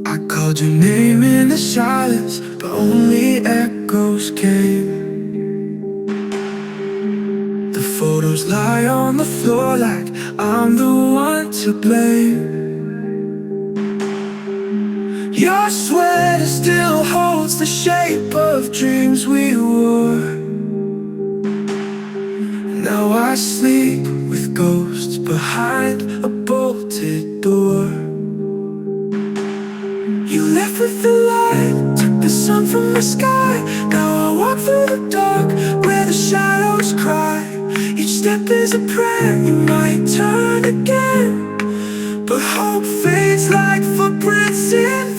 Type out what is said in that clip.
I called your name in the silence, but only echoes came. The photos lie on the floor like I'm the one to blame. Your sweater still holds the shape of dreams we wore. Now I sleep with ghosts behind a bolted door. You left with the light, took the sun from the sky. Now I walk through the dark where the shadows cry. Each step is a prayer, you might turn again, but hope fades like footprints in